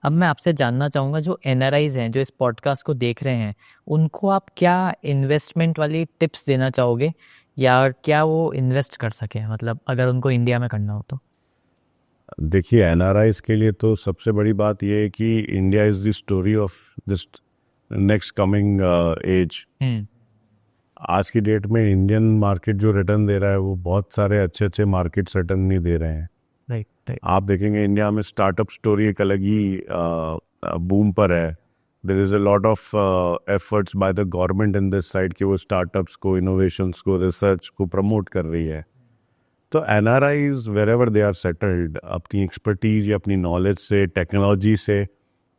अब मैं आपसे जानना चाहूँगा, जो एनआरआईज हैं जो इस पॉडकास्ट को देख रहे हैं, उनको आप क्या इन्वेस्टमेंट वाली टिप्स देना चाहोगे, या क्या वो इन्वेस्ट कर सकें, मतलब अगर उनको इंडिया में करना हो तो? देखिए, एनआरआईज के लिए तो सबसे बड़ी बात यह है कि India is the story of this next coming age. आज की डेट में इंडियन मार्केट जो रिटर्न दे रहा है वो बहुत सारे अच्छे अच्छे मार्केट्स रिटर्न नहीं दे रहे हैं। राइट। आप देखेंगे इंडिया में स्टार्टअप स्टोरी एक अलग ही बूम पर है। There is a lot of efforts by the government in this side कि वो स्टार्टअप्स को, इनोवेशंस को, रिसर्च को प्रमोट कर रही है। तो NRIs wherever they are settled, अपनी एक्सपर्टीज या अपनी नॉलेज से, टेक्नोलॉजी से,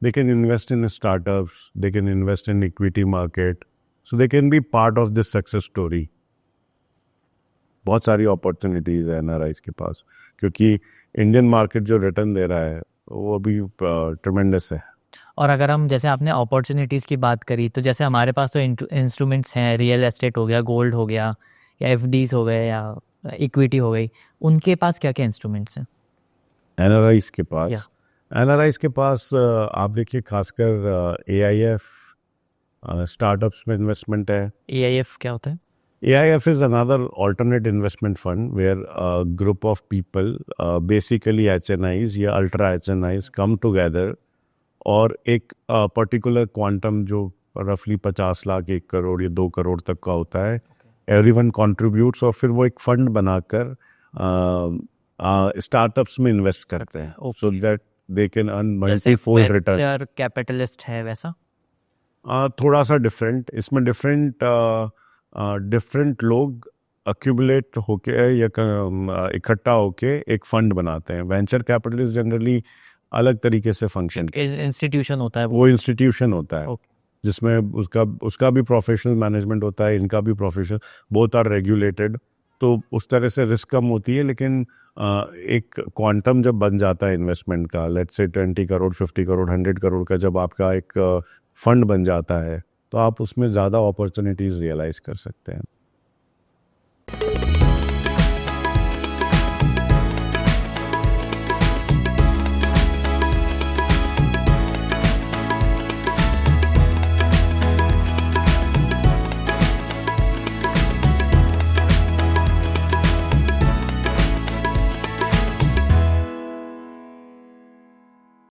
they can invest in startups, they can invest in equity market, so they can be part of this success story. बहुत सारी अपॉर्चुनिटीज़ है एनआरआईज के पास, क्योंकि इंडियन मार्केट जो रिटर्न दे रहा है वो अभी ट्रमेंडस है। और अगर हम, जैसे आपने अपॉर्चुनिटीज़ की बात करी, तो जैसे हमारे पास तो इंस्ट्रूमेंट्स हैं, रियल एस्टेट हो गया, गोल्ड हो गया, या एफडीज हो गए, या इक्विटी हो गई, उनके पास क्या क्या इंस्ट्रूमेंट्स हैं? एनआरआईज के या पास एनआरआईज के पास आप देखिए, खासकर एआईएफ स्टार्टअप्स में इन्वेस्टमेंट है। एआईएफ क्या होता है? AIF is another alternate investment fund where a group of people, basically HNIs या ultra HNIs come together और एक पर्टिकुलर क्वांटम जो रफली 50 लाख, 1 करोड़ या 2 करोड़ तक का होता है, एवरीवन कंट्रीब्यूट्स और फिर वो एक फंड बनाकर स्टार्टअप्स में इन्वेस्ट करते हैं, so that they can earn multifold return. Capitalist है वैसा? थोड़ा सा डिफरेंट, इसमें डिफरेंट लोग अक्यूमुलेट होके या इकट्ठा होके एक फंड बनाते हैं। वेंचर कैपिटलिस्ट जनरली अलग तरीके से फंक्शन, इंस्टीट्यूशन होता है वो इंस्टीट्यूशन होता है Okay. जिसमें उसका भी प्रोफेशनल मैनेजमेंट होता है, इनका भी प्रोफेशनल, बोथ आर रेगुलेटेड, तो उस तरह से रिस्क कम होती है। लेकिन एक क्वांटम जब बन जाता है इन्वेस्टमेंट का, लेट्स से 20 करोड़, 50 करोड़, 100 करोड़ का जब आपका एक फंड बन जाता है, तो आप उसमें ज़्यादा अपॉर्चुनिटीज़ रियलाइज़ कर सकते हैं।